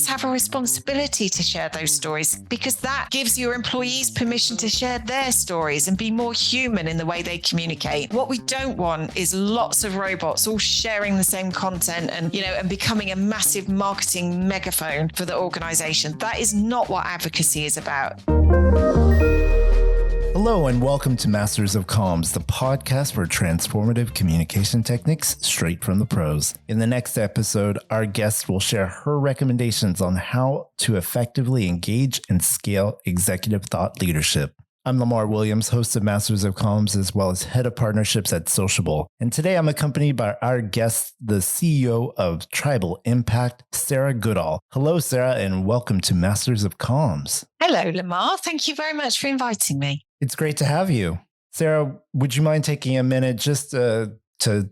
leaders have a responsibility to share those stories because that gives your employees permission to share their stories and be more human in the way they communicate. What we don't want is lots of robots all sharing the same content and becoming a massive marketing megaphone for the organization. That is not what advocacy is about. Hello and welcome to Masters of Comms, the podcast for transformative communication techniques straight from the pros. In the next episode, our guest will share her recommendations on how to effectively engage and scale executive thought leadership. I'm Lamar Williams, host of Masters of Comms, as well as head of partnerships at Sociable. And today I'm accompanied by our guest, the CEO of Tribal Impact, Sarah Goodall. Hello, Sarah, and welcome to Masters of Comms. Hello, Lamar. Thank you very much for inviting me. It's great to have you. Sarah, would you mind taking a minute just to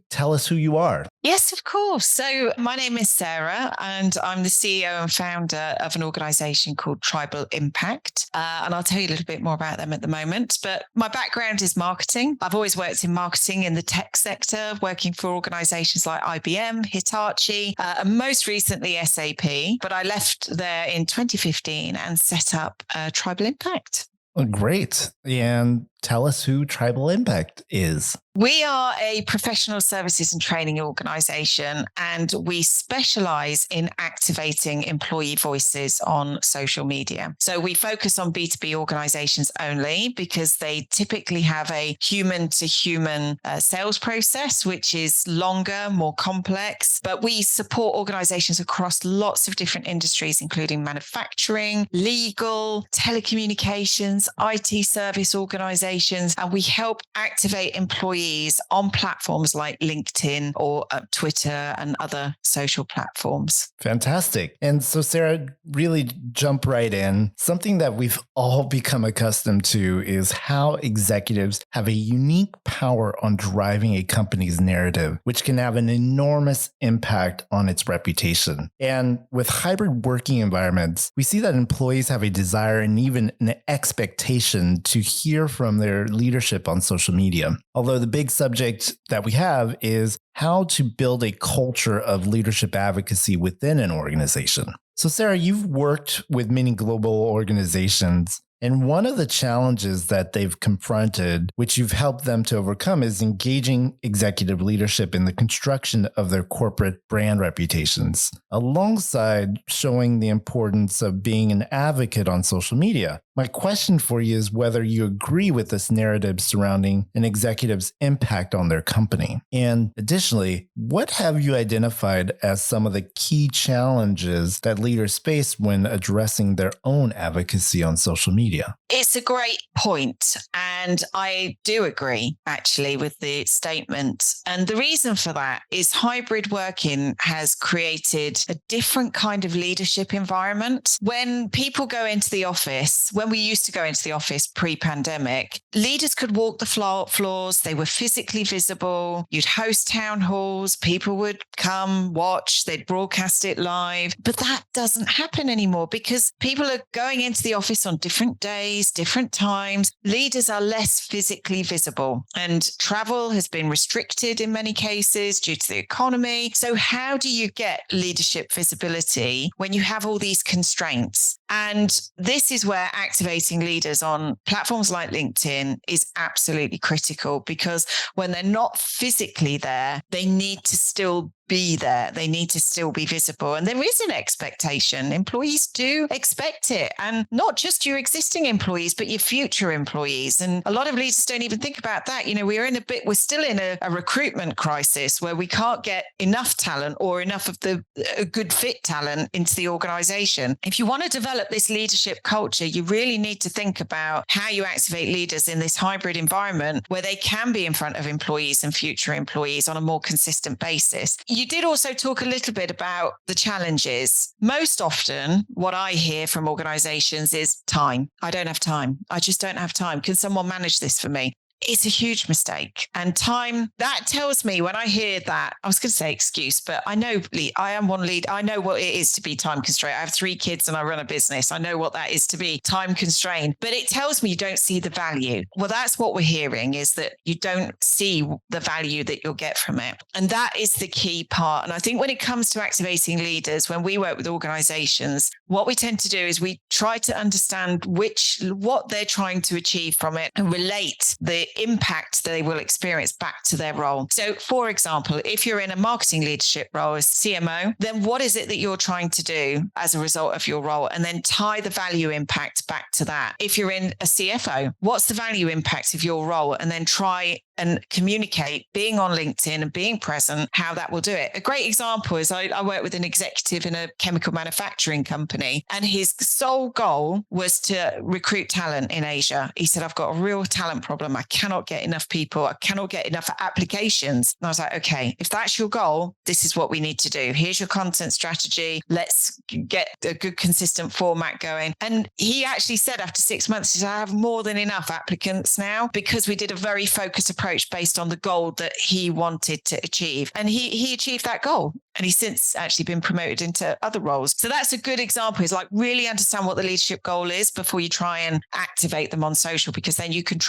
tell us who you are? Yes, of course. So my name is Sarah and I'm the CEO and founder of an organization called Tribal Impact. And I'll tell you a little bit more about them at the moment. But my background is marketing. I've always worked in marketing in the tech sector, working for organizations like IBM, Hitachi, and most recently SAP. But I left there in 2015 and set up Tribal Impact. Oh, great. And tell us who Tribal Impact is. We are a professional services and training organization, and we specialize in activating employee voices on social media. So we focus on B2B organizations only because they typically have a human-to-human sales process, which is longer, more complex. But we support organizations across lots of different industries, including manufacturing, legal, telecommunications, IT service organizations, and we help activate employees on platforms like LinkedIn or Twitter and other social platforms. Fantastic. And so, Sarah, really jump right in. Something that we've all become accustomed to is how executives have a unique power on driving a company's narrative, which can have an enormous impact on its reputation. And with hybrid working environments, we see that employees have a desire and even an expectation to hear from their leadership on social media. Although the big subject that we have is how to build a culture of leadership advocacy within an organization. So, Sarah, you've worked with many global organizations, and one of the challenges that they've confronted, which you've helped them to overcome, is engaging executive leadership in the construction of their corporate brand reputations, alongside showing the importance of being an advocate on social media. My question for you is whether you agree with this narrative surrounding an executive's impact on their company. And additionally, what have you identified as some of the key challenges that leaders face when addressing their own advocacy on social media? It's a great point, and I do agree actually with the statement. And the reason for that is hybrid working has created a different kind of leadership environment. When people go into the office, when we used to go into the office pre-pandemic, leaders could walk the floors, they were physically visible, you'd host town halls, people would come, watch, they'd broadcast it live. But that doesn't happen anymore because people are going into the office on different days, different times. Leaders are less physically visible, and travel has been restricted in many cases due to the economy. So how do you get leadership visibility when you have all these constraints? And this is where activating leaders on platforms like LinkedIn is absolutely critical, because when they're not physically there, they need to still be there. They need to still be visible. And there is an expectation. Employees do expect it. And not just your existing employees, but your future employees. And a lot of leaders don't even think about that. We're still in a recruitment crisis where we can't get enough talent or enough of the good fit talent into the organization. If you want to develop this leadership culture, you really need to think about how you activate leaders in this hybrid environment where they can be in front of employees and future employees on a more consistent basis. You did also talk a little bit about the challenges. Most often, what I hear from organizations is time. I don't have time. I just don't have time. Can someone manage this for me? It's a huge mistake. And time, that tells me when I hear that, I was going to say excuse, but I know I am one lead. I know what it is to be time constrained. I have 3 kids and I run a business. I know what that is to be time constrained, but it tells me you don't see the value. Well, that's what we're hearing, is that you don't see the value that you'll get from it. And that is the key part. And I think when it comes to activating leaders, when we work with organizations, what we tend to do is we try to understand what they're trying to achieve from it and relate the impact they will experience back to their role. So, for example, if you're in a marketing leadership role as CMO, then what is it that you're trying to do as a result of your role? And then tie the value impact back to that. If you're in a CFO, what's the value impact of your role? And then try and communicate, being on LinkedIn and being present, how that will do it. A great example is I work with an executive in a chemical manufacturing company, and his sole goal was to recruit talent in Asia. He said, I've got a real talent problem. I cannot get enough people. I cannot get enough applications. And I was like, okay, if that's your goal, this is what we need to do. Here's your content strategy. Let's get a good, consistent format going. And he actually said after 6 months, he said, I have more than enough applicants now, because we did a very focused approach based on the goal that he wanted to achieve. And he achieved that goal. And he's since actually been promoted into other roles. So that's a good example. Is like really understand what the leadership goal is before you try and activate them on social, because then you can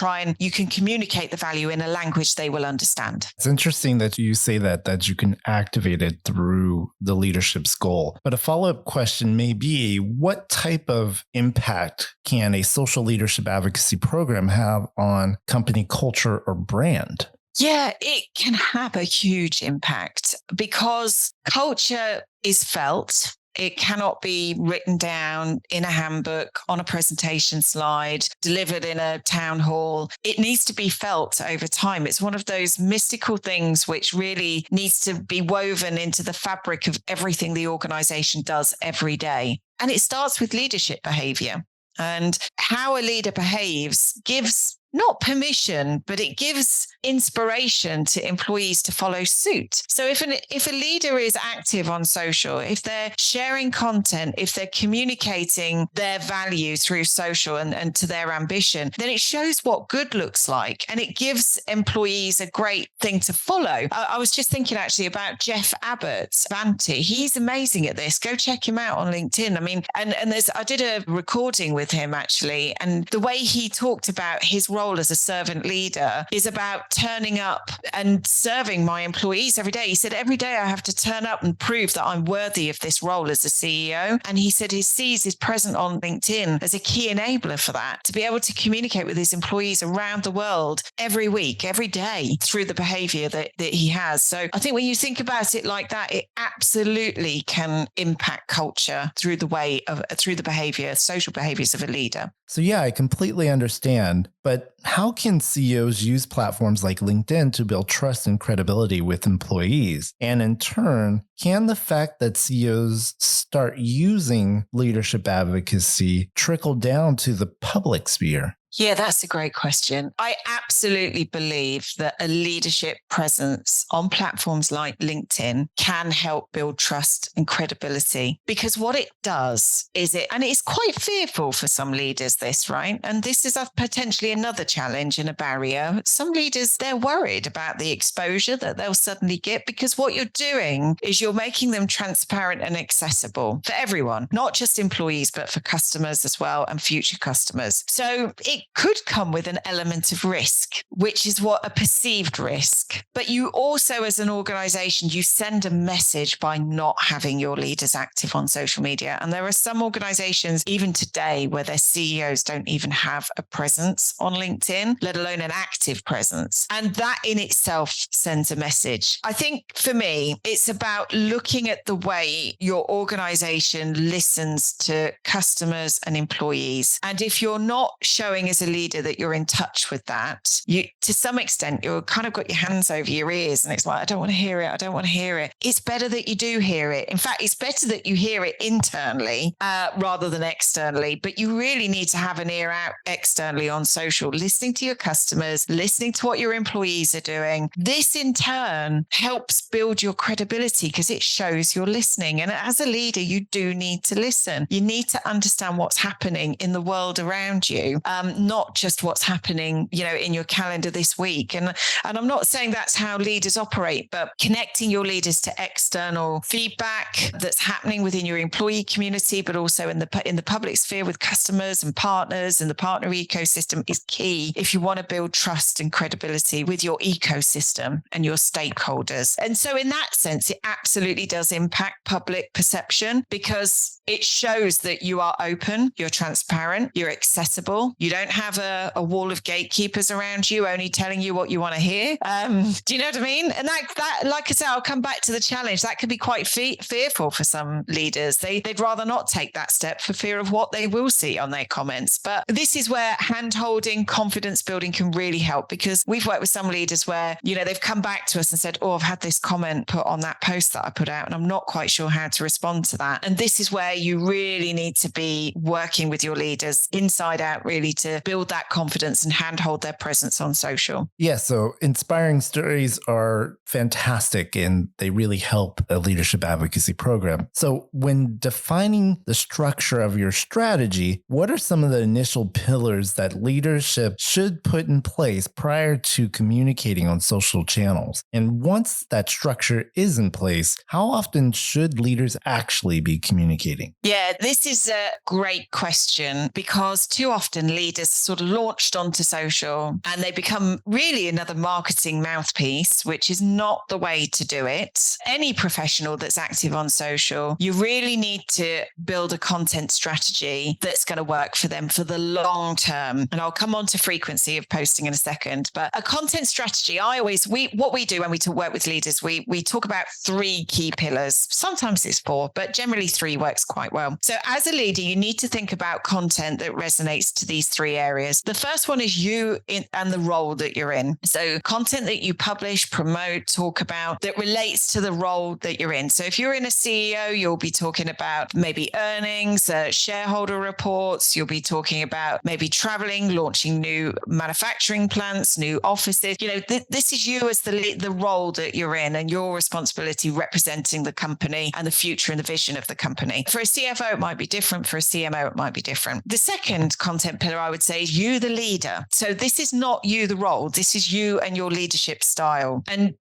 communicate the value in a language they will understand. It's interesting that you say that you can activate it through the leadership's goal. But a follow-up question may be, what type of impact can a social leadership advocacy program have on company culture or brand? Yeah, it can have a huge impact because culture is felt. It cannot be written down in a handbook, on a presentation slide, delivered in a town hall. It needs to be felt over time. It's one of those mystical things which really needs to be woven into the fabric of everything the organization does every day. And it starts with leadership behavior. And how a leader behaves gives not permission, but it gives inspiration to employees to follow suit. So if a leader is active on social, if they're sharing content, if they're communicating their value through social and to their ambition, then it shows what good looks like, and it gives employees a great thing to follow. I was just thinking actually about Jeff Abbott's Vanti. He's amazing at this. Go check him out on LinkedIn. I mean, and I did a recording with him actually, and the way he talked about his role as a servant leader is about turning up and serving my employees every day. He said, every day I have to turn up and prove that I'm worthy of this role as a CEO. And he said he sees his presence on LinkedIn as a key enabler for that, to be able to communicate with his employees around the world every week, every day through the behavior that he has. So I think when you think about it like that, it absolutely can impact culture through the behavior, social behaviors of a leader. So yeah, I completely understand. But how can CEOs use platforms like LinkedIn to build trust and credibility with employees? And in turn, can the fact that CEOs start using leadership advocacy trickle down to the public sphere? Yeah, that's a great question. I absolutely believe that a leadership presence on platforms like LinkedIn can help build trust and credibility, because what it does is and it's quite fearful for some leaders, this, right? And this is potentially another challenge and a barrier. Some leaders, they're worried about the exposure that they'll suddenly get, because what you're doing is you're making them transparent and accessible for everyone, not just employees, but for customers as well and future customers. So it could come with an element of risk, which is a perceived risk. But you also, as an organization, you send a message by not having your leaders active on social media. And there are some organizations, even today, where their CEOs don't even have a presence on LinkedIn, let alone an active presence. And that in itself sends a message. I think for me, it's about looking at the way your organization listens to customers and employees. And if you're not showing as a leader that you're in touch with that, to some extent, you're kind of got your hands over your ears, and it's like, I don't want to hear it. I don't want to hear it. It's better that you do hear it. In fact, it's better that you hear it internally rather than externally. But you really need to have an ear out externally on social, listening to your customers, listening to what your employees are doing. This in turn helps build your credibility because it shows you're listening. And as a leader, you do need to listen. You need to understand what's happening in the world around you. not just what's happening, in your calendar this week. And I'm not saying that's how leaders operate, but connecting your leaders to external feedback that's happening within your employee community, but also in the public sphere with customers and partners and the partner ecosystem is key if you want to build trust and credibility with your ecosystem and your stakeholders. And so in that sense, it absolutely does impact public perception because it shows that you are open, you're transparent, you're accessible. You don't have a wall of gatekeepers around you only telling you what you want to hear. Do you know what I mean? And that, like I said, I'll come back to the challenge. That can be quite fearful for some leaders. They'd rather not take that step for fear of what they will see on their comments. But this is where hand-holding, confidence building can really help, because we've worked with some leaders where, they've come back to us and said, I've had this comment put on that post that I put out, and I'm not quite sure how to respond to that. And this is where you really need to be working with your leaders inside out, really, to build that confidence and handhold their presence on social. Yeah, so inspiring stories are fantastic and they really help a leadership advocacy program. So when defining the structure of your strategy, what are some of the initial pillars that leadership should put in place prior to communicating on social channels? And once that structure is in place, how often should leaders actually be communicating? Yeah, this is a great question, because too often leaders sort of launched onto social and they become really another marketing mouthpiece, which is not the way to do it. Any professional that's active on social, you really need to build a content strategy that's going to work for them for the long term. And I'll come on to frequency of posting in a second, but a content strategy, what we do when we work with leaders, we talk about 3 key pillars. Sometimes it's 4, but generally 3 works quite well. So as a leader, you need to think about content that resonates to these 3 areas. The first one is you and the role that you're in. So content that you publish, promote, talk about that relates to the role that you're in. So if you're in a CEO, you'll be talking about maybe earnings, shareholder reports. You'll be talking about maybe traveling, launching new manufacturing plants, new offices. This is you as the role that you're in and your responsibility representing the company and the future and the vision of the company. For a CFO, it might be different. For a CMO, it might be different. The second content pillar, I would say, is you, the leader. So this is not you, the role. This is you and your leadership style. And,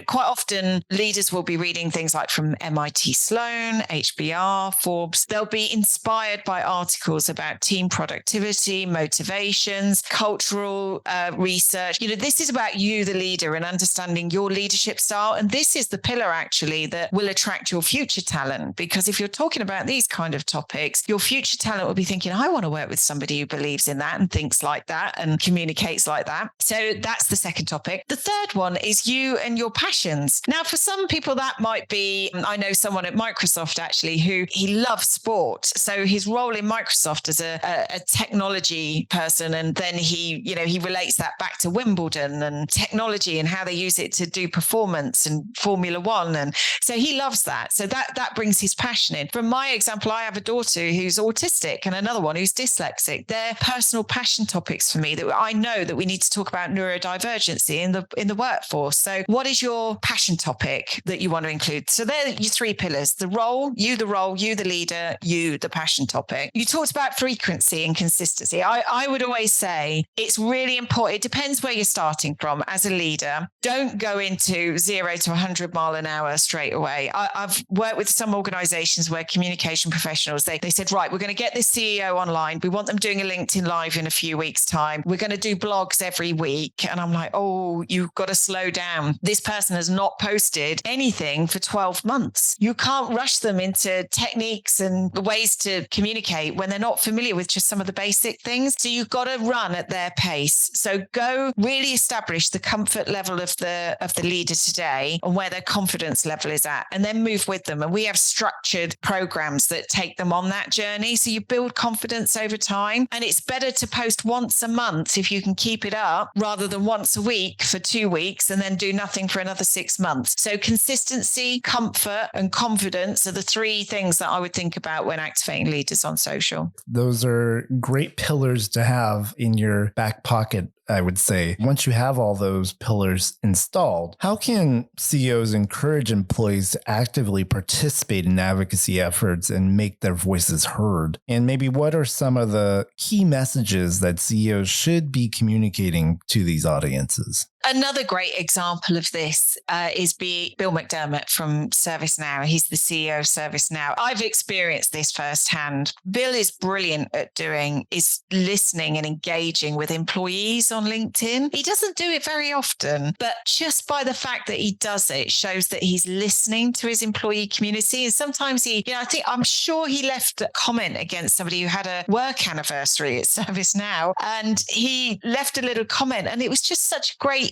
quite often leaders will be reading things like from MIT Sloan, HBR, Forbes. They'll be inspired by articles about team productivity, motivations, cultural research. This is about you, the leader, and understanding your leadership style. And this is the pillar actually that will attract your future talent. Because if you're talking about these kind of topics, your future talent will be thinking, I want to work with somebody who believes in that and thinks like that and communicates like that. So that's the second topic. The third one is you and your passions. Now, for some people, that might be, I know someone at Microsoft actually who he loves sport. So his role in Microsoft as a technology person, and then he relates that back to Wimbledon and technology and how they use it to do performance and Formula One. And so he loves that. So that brings his passion in. From my example, I have a daughter who's autistic and another one who's dyslexic. They're personal passion topics for me that I know that we need to talk about neurodivergency in the workforce. So what is your passion topic that you want to include? So they're your 3 pillars: the role, you, the leader, you, the passion topic. You talked about frequency and consistency. I would always say it's really important. It depends where you're starting from as a leader. Don't go into 0 to 100 mile an hour straight away. I've worked with some organizations where communication professionals, they said, right, we're going to get this CEO online. We want them doing a LinkedIn Live in a few weeks' time. We're going to do blogs every week. And I'm like, you've got to slow down. This person has not posted anything for 12 months. You can't rush them into techniques and ways to communicate when they're not familiar with just some of the basic things. So you've got to run at their pace. So go really establish the comfort level of the leader today and where their confidence level is at, and then move with them. And we have structured programs that take them on that journey. So you build confidence over time. And it's better to post once a month if you can keep it up, rather than once a week for 2 weeks and then do nothing for another 6 months. So consistency, comfort, and confidence are the 3 things that I would think about when activating leaders on social. Those are great pillars to have in your back pocket I would say, once you have all those pillars installed, how can CEOs encourage employees to actively participate in advocacy efforts and make their voices heard? And maybe what are some of the key messages that CEOs should be communicating to these audiences? Another great example of this is Bill McDermott from ServiceNow. He's the CEO of ServiceNow. I've experienced this firsthand. Bill is brilliant at doing is listening and engaging with employees on LinkedIn. He doesn't do it very often, but just by the fact that he does it shows that he's listening to his employee community. And sometimes I'm sure he left a comment against somebody who had a work anniversary at ServiceNow, and he left a little comment, and it was just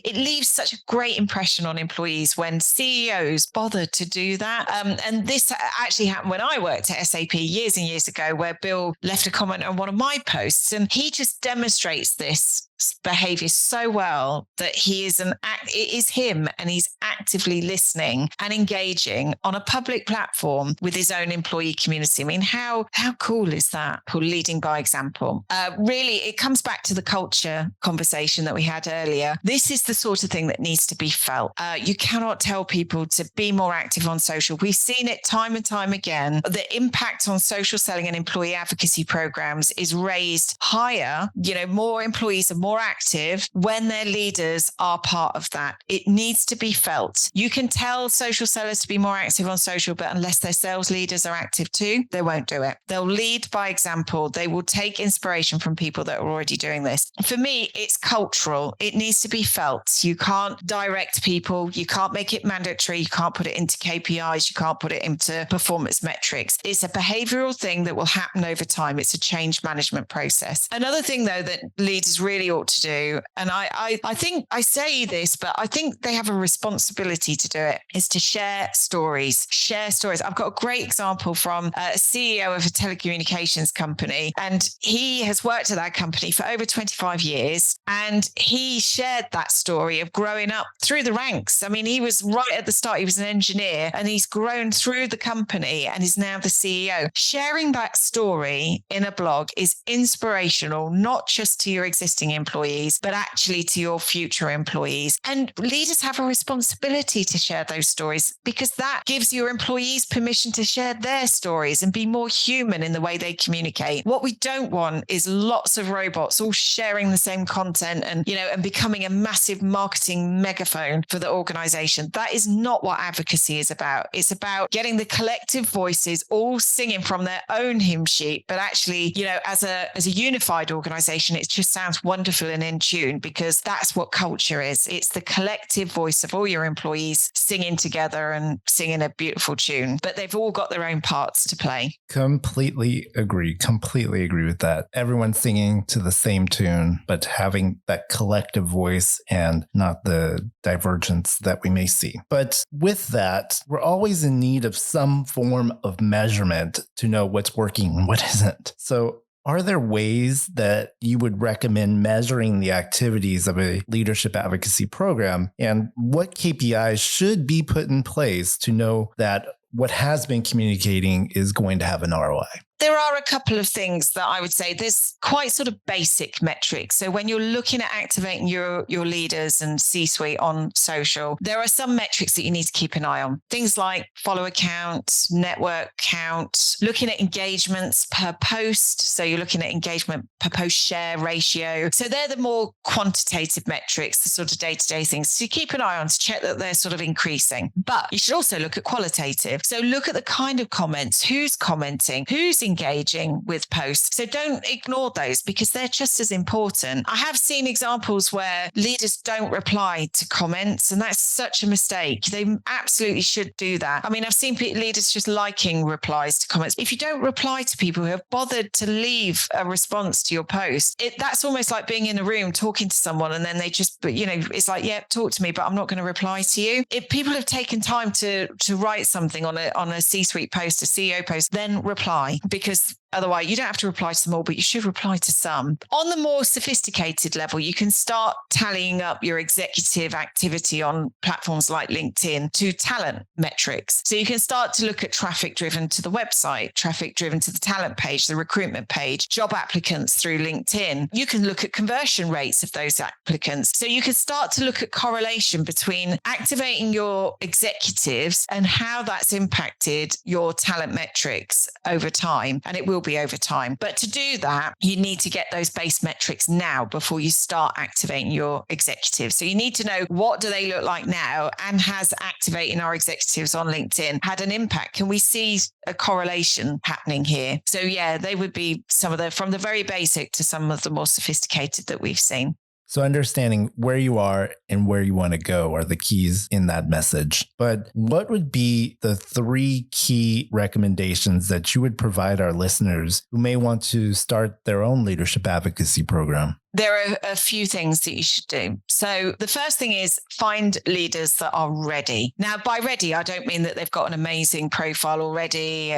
it leaves such a great impression on employees when CEOs bother to do that. And this actually happened when I worked at SAP years and years ago, where Bill left a comment on one of my posts, and he just demonstrates this behavior so well that it is him, and he's actively listening and engaging on a public platform with his own employee community. I mean, how cool is that? Leading by example. Really, it comes back to the culture conversation that we had earlier. This is the sort of thing that needs to be felt. You cannot tell people to be more active on social. We've seen it time and time again. The impact on social selling and employee advocacy programs is raised higher. More employees are more active when their leaders are part of that. It needs to be felt. You can tell social sellers to be more active on social, but unless their sales leaders are active too, they won't do it. They'll lead by example. They will take inspiration from people that are already doing this. For me, it's cultural. It needs to be felt. You can't direct people. You can't make it mandatory. You can't put it into KPIs. You can't put it into performance metrics. It's a behavioral thing that will happen over time. It's a change management process. Another thing, though, that leaders really ought to do, and I think I say this, but I think they have a responsibility to do it, is to share stories. Share stories. I've got a great example from a CEO of a telecommunications company, and he has worked at that company for over 25 years, and he shared that story of growing up through the ranks. I mean, he was right at the start. He was an engineer, and he's grown through the company and is now the CEO. Sharing that story in a blog is inspirational, not just to your existing employees, but actually to your future employees. And leaders have a responsibility to share those stories, because that gives your employees permission to share their stories and be more human in the way they communicate. What we don't want is lots of robots all sharing the same content and becoming a massive marketing megaphone for the organization. That is not what advocacy is about. It's about getting the collective voices all singing from their own hymn sheet, but actually, as a unified organization, it just sounds wonderful and in tune, because that's what culture is. It's the collective voice of all your employees singing together and singing a beautiful tune, but they've all got their own parts to play. Completely agree with that. Everyone's singing to the same tune, but having that collective voice and not the divergence that we may see. But with that, we're always in need of some form of measurement to know what's working and what isn't. So are there ways that you would recommend measuring the activities of a leadership advocacy program, and what KPIs should be put in place to know that what has been communicating is going to have an ROI? There are a couple of things that I would say. There's quite sort of basic metrics. So when you're looking at activating your leaders and C-suite on social, there are some metrics that you need to keep an eye on. Things like follower count, network count, looking at engagements per post. So you're looking at engagement per post share ratio. So they're the more quantitative metrics, the sort of day-to-day things to keep an eye on to check that they're sort of increasing. But you should also look at qualitative. So look at the kind of comments, who's commenting, who's engaging with posts. So don't ignore those, because they're just as important. I have seen examples where leaders don't reply to comments, and that's such a mistake. They absolutely should do that. I mean, I've seen leaders just liking replies to comments. If you don't reply to people who have bothered to leave a response to your post, that's almost like being in a room talking to someone, and then they just, it's like, yeah, talk to me, but I'm not going to reply to you. If people have taken time to write something on a C-suite post, a CEO post, then reply, because Otherwise, you don't have to reply to them all, but you should reply to some. On the more sophisticated level, you can start tallying up your executive activity on platforms like LinkedIn to talent metrics. So you can start to look at traffic driven to the website, traffic driven to the talent page, the recruitment page, job applicants through LinkedIn. You can look at conversion rates of those applicants. So you can start to look at correlation between activating your executives and how that's impacted your talent metrics over time. And it will be over time. But to do that, you need to get those base metrics now before you start activating your executives. So you need to know, what do they look like now? And has activating our executives on LinkedIn had an impact? Can we see a correlation happening here? So yeah, they would be some of from the very basic to some of the more sophisticated that we've seen. So understanding where you are and where you want to go are the keys in that message. But what would be the 3 key recommendations that you would provide our listeners who may want to start their own leadership advocacy program? There are a few things that you should do. So the first thing is find leaders that are ready. Now, by ready, I don't mean that they've got an amazing profile already,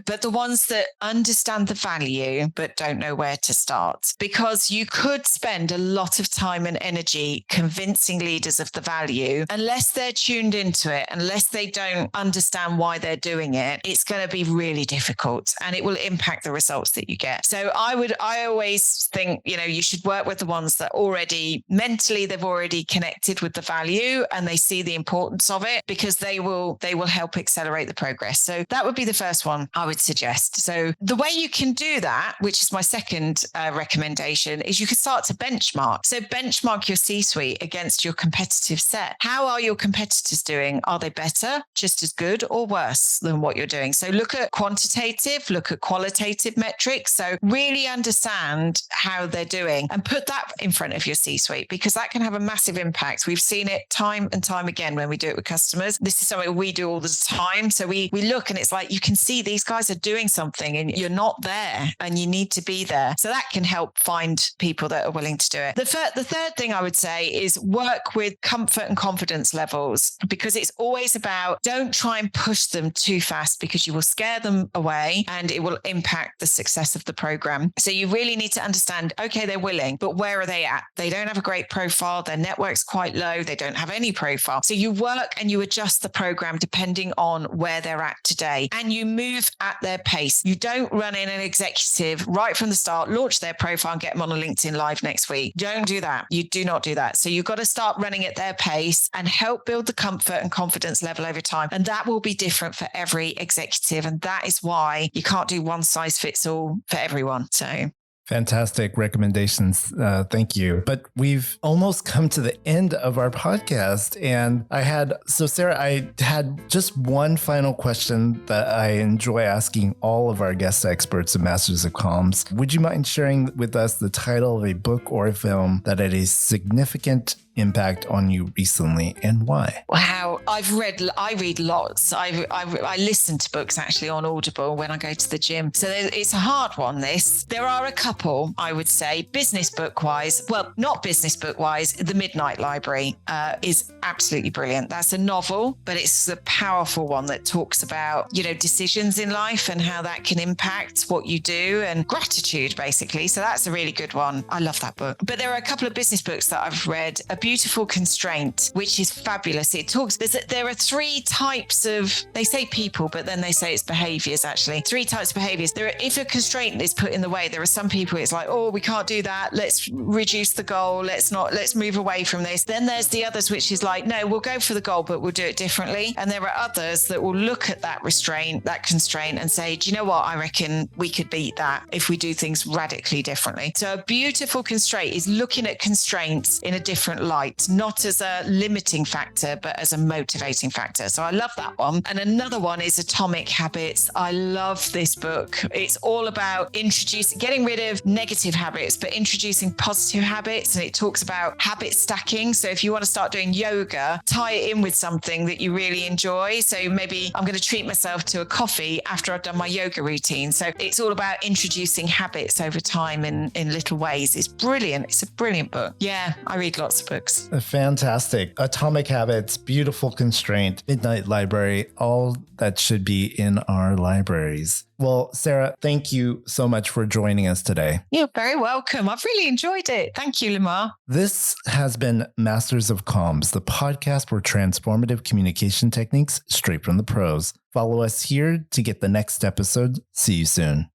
but the ones that understand the value but don't know where to start. Because you could spend a lot of time and energy convincing leaders of the value. Unless they're tuned into it, unless they don't understand why they're doing it, it's going to be really difficult and it will impact the results that you get. So I always think, you should work with the ones that already mentally they've already connected with the value and they see the importance of it, because they will help accelerate the progress. So that would be the first one I would suggest. So the way you can do that, which is my second recommendation, is you can start to benchmark. So benchmark your C-suite against your competitive set. How are your competitors doing? Are they better, just as good, or worse than what you're doing? So look at quantitative, look at qualitative metrics. So really understand how they're doing and put that in front of your C-suite, because that can have a massive impact. We've seen it time and time again when we do it with customers. This is something we do all the time. So we look and it's like, you can see these guys are doing something and you're not there and you need to be there. So that can help find people that are willing to do it. The third thing I would say is work with comfort and confidence levels, because it's always about, don't try and push them too fast, because you will scare them away and it will impact the success of the program. So you really need to understand, okay, they're willing, but where are they at? They don't have a great profile. Their network's quite low. They don't have any profile. So you work and you adjust the program depending on where they're at today, and you move at their pace. You don't run in an executive right from the start, launch their profile and get them on a LinkedIn Live next week. Don't do that. You do not do that. So you've got to start running at their pace and help build the comfort and confidence level over time. And that will be different for every executive. And that is why you can't do one size fits all for everyone. So fantastic recommendations. Thank you. But we've almost come to the end of our podcast. And Sarah, I had just one final question that I enjoy asking all of our guest experts and masters of comms. Would you mind sharing with us the title of a book or a film that had a significant impact on you recently, and why? Wow, I read lots. I listen to books actually on Audible when I go to the gym. So it's a hard one, this. There are a couple, I would say, business book wise. Well, not business book wise. The Midnight Library is absolutely brilliant. That's a novel, but it's a powerful one that talks about, decisions in life and how that can impact what you do, and gratitude, basically. So that's a really good one. I love that book. But there are a couple of business books that I've read. A Beautiful Constraint, which is fabulous. It talks, there are 3 types of, they say people, but then they say it's behaviors, actually. 3 types of behaviors. If a constraint is put in the way, there are some people, it's like, oh, we can't do that. Let's reduce the goal. Let's move away from this. Then there's the others, which is like, no, we'll go for the goal, but we'll do it differently. And there are others that will look at that constraint and say, do you know what? I reckon we could beat that if we do things radically differently. So a beautiful constraint is looking at constraints in a different light, not as a limiting factor, but as a motivating factor. So I love that one. And another one is Atomic Habits. I love this book. It's all about getting rid of negative habits, but introducing positive habits. And it talks about habit stacking. So if you want to start doing yoga, tie it in with something that you really enjoy. So maybe I'm going to treat myself to a coffee after I've done my yoga routine. So it's all about introducing habits over time in little ways. It's brilliant. It's a brilliant book. Yeah, I read lots of books. books. Fantastic. Atomic Habits, Beautiful Constraint, Midnight Library, all that should be in our libraries. Well, Sarah, thank you so much for joining us today. You're very welcome. I've really enjoyed it. Thank you, Lamar. This has been Masters of Comms, the podcast for transformative communication techniques straight from the pros. Follow us here to get the next episode. See you soon.